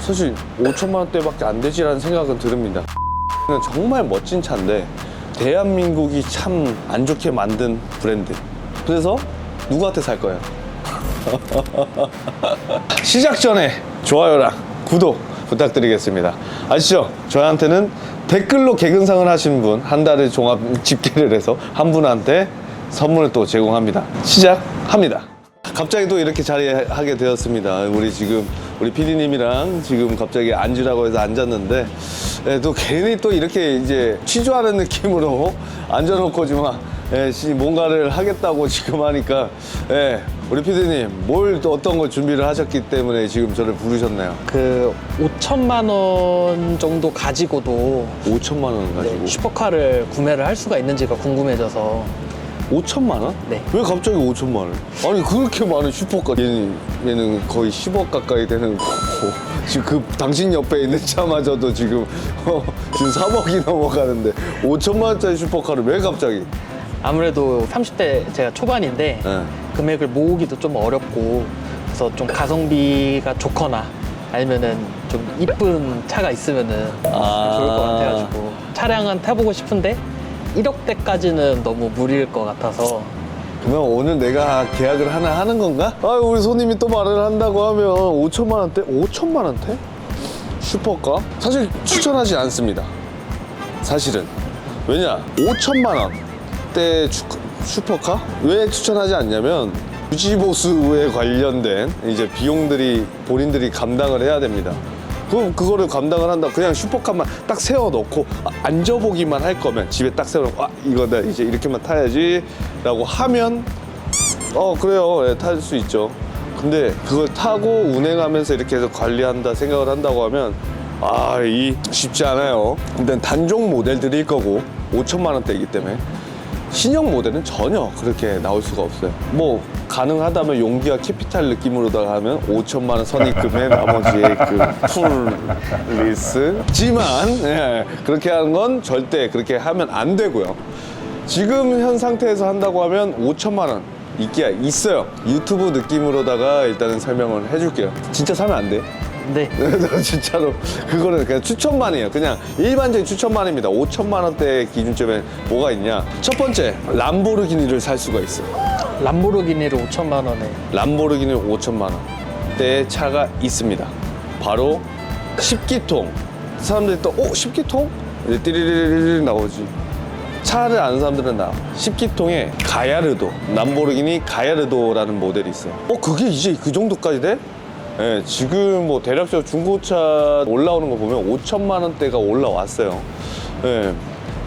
사실 5천만 원대밖에 안 되지라는 생각은 듭니다. 정말 멋진 차인데 대한민국이 참 안 좋게 만든 브랜드. 그래서 누구한테 살 거예요? 시작 전에 좋아요랑 구독 부탁드리겠습니다. 아시죠? 저한테는 댓글로 개근상을 하신 분 한 달에 종합 집계를 해서 한 분한테 선물을 또 제공합니다. 시작합니다. 갑자기 또 이렇게 자리하게 되었습니다. 우리 PD님이랑 지금 갑자기 앉으라고 해서 앉았는데, 또 괜히 또 이렇게 이제 취조하는 느낌으로 앉아놓고지만, 뭔가를 하겠다고 지금 하니까, 우리 PD님, 또 어떤 걸 준비를 하셨기 때문에 지금 저를 부르셨나요? 5천만 원 정도 가지고도 5천만 원 가지고. 슈퍼카를 구매를 할 수가 있는지가 궁금해져서. 5천만 원? 네. 왜 갑자기 5천만 원? 아니 그렇게 많은 슈퍼카 얘는 거의 10억 가까이 되는 거고 지금 당신 옆에 있는 차마저도 지금 3억이 넘어가는데 5천만 원짜리 슈퍼카를 왜 갑자기? 아무래도 30대 제가 초반인데 금액을 모으기도 좀 어렵고, 그래서 좀 가성비가 좋거나 아니면은 좀 이쁜 차가 있으면은 좋을 것 같아가지고 차량은 타보고 싶은데 1억대까지는 너무 무리일 것 같아서. 그러면 오늘 내가 계약을 하나 하는 건가? 우리 손님이 또 말을 한다고 하면 5천만 원대? 5천만 원대? 슈퍼카? 사실 추천하지 않습니다. 사실은. 왜냐? 5천만 원대 슈퍼카? 왜 추천하지 않냐면 유지보수에 관련된 이제 비용들이 본인들이 감당을 해야 됩니다. 그거를 감당을 한다. 그냥 슈퍼카만 딱 세워놓고 앉아보기만 할 거면 집에 딱 세워놓고 이거 나 이제 이렇게만 타야지 라고 하면 그래요. 탈 수 있죠. 근데 그걸 타고 운행하면서 이렇게 해서 관리한다 생각을 한다고 하면 쉽지 않아요. 일단 단종 모델들일 거고 5천만 원대이기 때문에 신형 모델은 전혀 그렇게 나올 수가 없어요. 뭐 가능하다면 용기와 캐피탈 느낌으로다가 하면 5천만 원 선입금에 나머지의 풀 리스지만 그렇게 하는 건 절대 그렇게 하면 안 되고요. 지금 현 상태에서 한다고 하면 5천만 원 있기야 있어요. 유튜브 느낌으로다가 일단은 설명을 해줄게요. 진짜 사면 안 돼. 네. 진짜로 그거는 그냥 추천만이에요. 그냥 일반적인 추천만입니다. 5천만 원대 기준점에 뭐가 있냐? 첫 번째, 람보르기니를 살 수가 있어요. 람보르기니를 5천만 원에. 람보르기니 5천만 원대의 차가 있습니다. 바로 10기통. 사람들이 또 10기통? 이제 띠리리리리 나오지. 차를 아는 사람들은 10기통에 가야르도, 람보르기니 가야르도라는 모델이 있어요. 그게 이제 그 정도까지 돼? 지금 뭐 대략적으로 중고차 올라오는 거 보면 5천만 원대가 올라왔어요.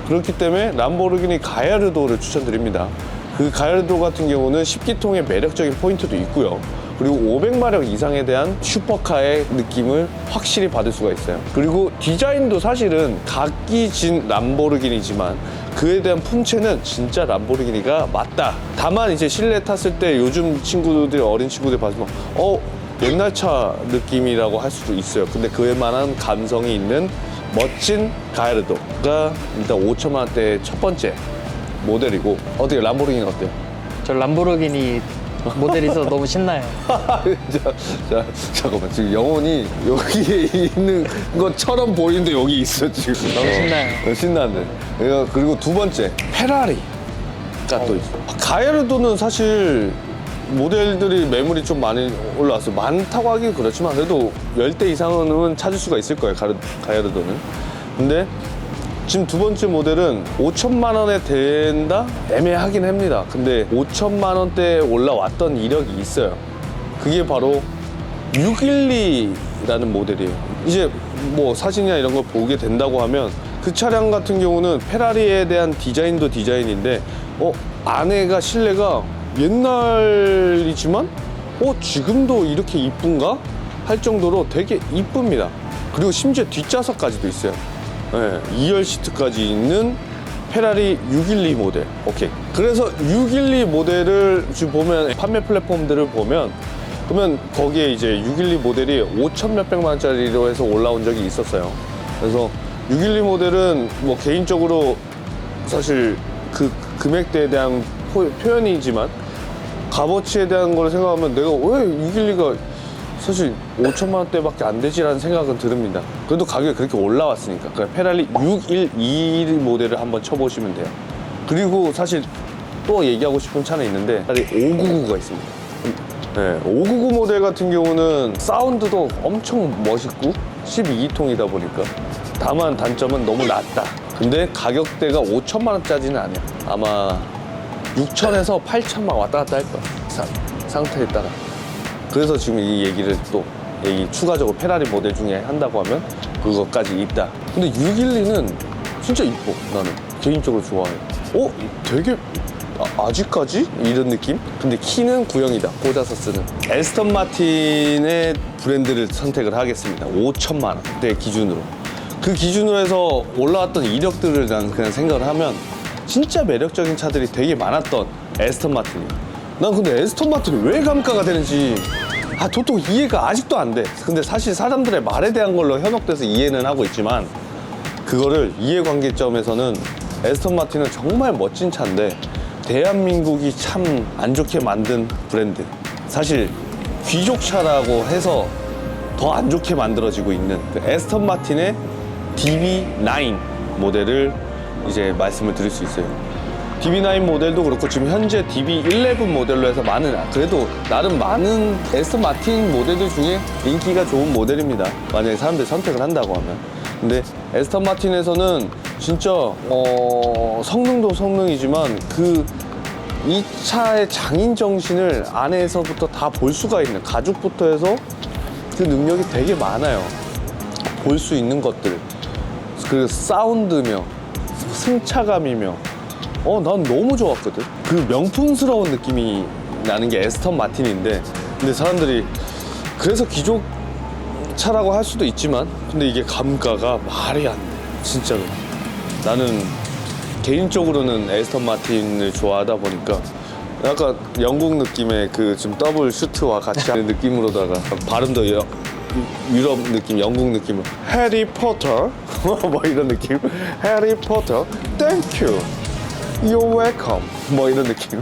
그렇기 때문에 람보르기니 가야르도를 추천드립니다. 그 가야르도 같은 경우는 10기통의 매력적인 포인트도 있고요. 그리고 500마력 이상에 대한 슈퍼카의 느낌을 확실히 받을 수가 있어요. 그리고 디자인도 사실은 각기 진 람보르기니지만 그에 대한 품체는 진짜 람보르기니가 맞다. 다만 이제 실내 탔을 때 요즘 친구들, 어린 친구들 봤으면 옛날 차 느낌이라고 할 수도 있어요. 근데 그에 만한 감성이 있는 멋진 가야르도가 일단 5천만 원대의 첫 번째 모델이고. 어때요? 람보르기니 어때요? 저 람보르기니 모델이 있어서 너무 신나요. 잠깐만, 지금 영혼이 여기에 있는 것처럼 보이는데 여기 있어 지금. 너무 신나요. 신나는데. 그리고 두 번째, 페라리가 또 있어. 가야르도는 사실 모델들이 매물이 좀 많이 올라왔어요. 많다고 하긴 그렇지만 그래도 10대 이상은 찾을 수가 있을 거예요, 가야르도는. 근데 지금 두 번째 모델은 5천만 원에 된다? 애매하긴 합니다. 근데 5천만 원대에 올라왔던 이력이 있어요. 그게 바로 612라는 모델이에요. 이제 뭐 사진이나 이런 걸 보게 된다고 하면 그 차량 같은 경우는 페라리에 대한 디자인도 디자인인데 안에가 실내가 옛날이지만 지금도 이렇게 이쁜가? 할 정도로 되게 이쁩니다. 그리고 심지어 뒷좌석까지도 있어요. 2열 시트까지 있는 페라리 612 모델. 오케이. 그래서 612 모델을 지금 보면 판매 플랫폼들을 보면 그러면 거기에 이제 612 모델이 5천 몇백만 원짜리로 해서 올라온 적이 있었어요. 그래서 612 모델은 뭐 개인적으로 사실 그 금액대에 대한 표현이지만 값어치에 대한 걸 생각하면 내가 왜 612가 사실 5천만 원대밖에 안 되지라는 생각은 듭니다. 그래도 가격이 그렇게 올라왔으니까. 그러니까 페라리 612 모델을 한번 쳐보시면 돼요. 그리고 사실 또 얘기하고 싶은 차는 있는데 페라리 599가 있습니다. 네, 599 모델 같은 경우는 사운드도 엄청 멋있고 12기통이다 보니까 다만 단점은 너무 낮다. 근데 가격대가 5천만 원짜리는 아니야. 아마 6천에서 8천만 왔다 갔다 할 거야. 상태에 따라. 그래서 지금 이 얘기를 또 추가적으로 페라리 모델 중에 한다고 하면 그것까지 있다. 근데 612는 진짜 이뻐. 나는 개인적으로 좋아해. 되게 아직까지? 이런 느낌? 근데 키는 구형이다. 꽂아서 쓰는. 에스턴 마틴의 브랜드를 선택을 하겠습니다. 5천만 원대 기준으로. 그 기준으로 해서 올라왔던 이력들을 난 그냥 생각을 하면 진짜 매력적인 차들이 되게 많았던 에스턴 마틴이야. 난 근데 에스턴 마틴이 왜 감가가 되는지 도통 이해가 아직도 안 돼. 근데 사실 사람들의 말에 대한 걸로 현혹돼서 이해는 하고 있지만 그거를 이해관계점에서는 에스턴 마틴은 정말 멋진 차인데 대한민국이 참 안 좋게 만든 브랜드. 사실 귀족차라고 해서 더 안 좋게 만들어지고 있는 그 에스턴 마틴의 DB9 모델을 이제 말씀을 드릴 수 있어요. DB9 모델도 그렇고 지금 현재 DB11 모델로 해서 그래도 나름 많은 에스턴 마틴 모델들 중에 인기가 좋은 모델입니다. 만약에 사람들이 선택을 한다고 하면. 근데 에스턴 마틴에서는 진짜 성능도 성능이지만 이 차의 장인 정신을 안에서부터 다 볼 수가 있는, 가죽부터 해서 그 능력이 되게 많아요. 볼 수 있는 것들, 그 사운드며 승차감이며 난 너무 좋았거든. 그 명품스러운 느낌이 나는 게 에스턴 마틴인데, 근데 사람들이 그래서 귀족 차라고 할 수도 있지만 근데 이게 감가가 말이 안 돼. 진짜로. 나는 개인적으로는 에스턴 마틴을 좋아하다 보니까 약간 영국 느낌의 그 좀 더블 슈트와 같이 하는 느낌으로다가 발음도 유럽 느낌, 영국 느낌으로 해리 포터 뭐 이런 느낌. 해리 포터 땡큐 You're welcome 뭐 이런 느낌.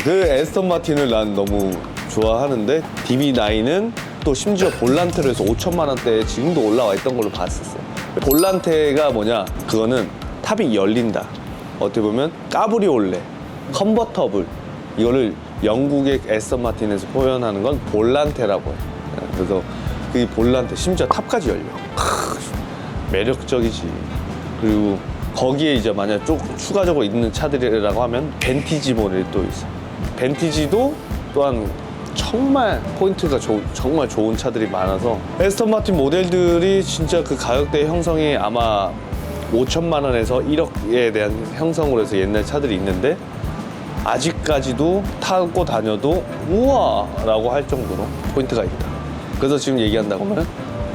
그 에스턴 마틴을 난 너무 좋아하는데 DB9은 또 심지어 볼란테로 해서 5천만 원대에 지금도 올라와 있던 걸로 봤었어. 볼란테가 뭐냐, 그거는 탑이 열린다. 어떻게 보면 까브리올레, 컨버터블, 이거를 영국의 에스턴 마틴에서 표현하는 건 볼란테라고 해. 그래서 그 볼란테 심지어 탑까지 열려. 매력적이지. 그리고 거기에 이제 만약 좀 추가적으로 있는 차들이라고 하면 벤티지 모델이 또 있어. 벤티지도 또한 정말 포인트가 정말 좋은 차들이 많아서 에스턴 마틴 모델들이 진짜 그 가격대 형성이 아마 5천만 원에서 1억에 대한 형성으로 해서 옛날 차들이 있는데 아직까지도 타고 다녀도 우와 라고 할 정도로 포인트가 있다. 그래서 지금 얘기한다고 하면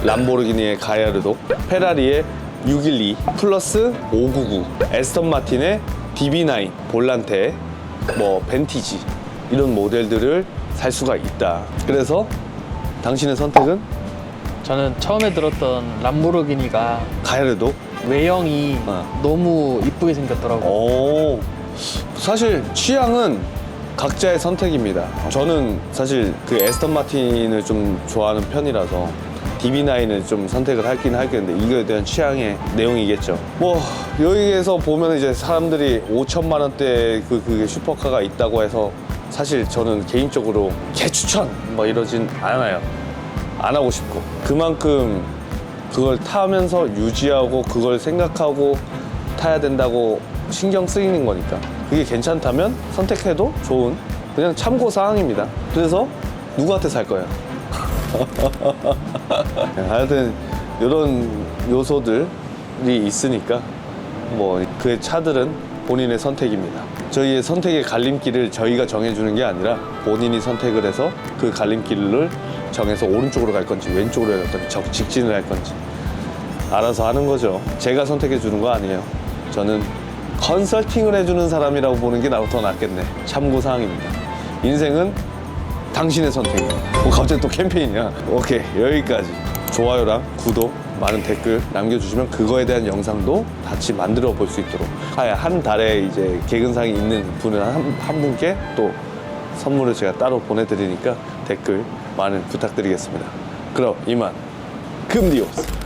람보르기니의 가야르도, 페라리의 612 플러스 599, 에스턴 마틴의 DB9, 볼란테, 뭐 벤티지 이런 모델들을 살 수가 있다. 그래서 당신의 선택은? 저는 처음에 들었던 람보르기니가 가야르도? 외형이 너무 이쁘게 생겼더라고요. 사실 취향은 각자의 선택입니다. 저는 사실 그 에스턴 마틴을 좀 좋아하는 편이라서 DB9을 좀 선택을 하긴 하겠는데 이거에 대한 취향의 내용이겠죠. 뭐 여기에서 보면 이제 사람들이 5천만 원대 그게 슈퍼카가 있다고 해서 사실 저는 개인적으로 개추천 뭐 이러진 않아요. 안 하고 싶고 그만큼 그걸 타면서 유지하고 그걸 생각하고 타야 된다고 신경 쓰이는 거니까 그게 괜찮다면 선택해도 좋은 그냥 참고 사항입니다. 그래서 누구한테 살 거예요? 하여튼 이런 요소들이 있으니까 뭐 그 차들은 본인의 선택입니다. 저희의 선택의 갈림길을 저희가 정해주는 게 아니라 본인이 선택을 해서 그 갈림길을 정해서 오른쪽으로 갈 건지 왼쪽으로 갈 건지 직진을 할 건지 알아서 하는 거죠. 제가 선택해 주는 거 아니에요. 저는 컨설팅을 해주는 사람이라고 보는 게 나보다 더 낫겠네. 참고사항입니다. 인생은 당신의 선택이에요. 갑자기 또 캠페인이야. 오케이, 여기까지. 좋아요랑 구독, 많은 댓글 남겨주시면 그거에 대한 영상도 같이 만들어 볼 수 있도록 한 달에 이제 개근상이 있는 분은 한 분께 또 선물을 제가 따로 보내드리니까 댓글 많은 부탁드리겠습니다. 그럼 이만 금디오스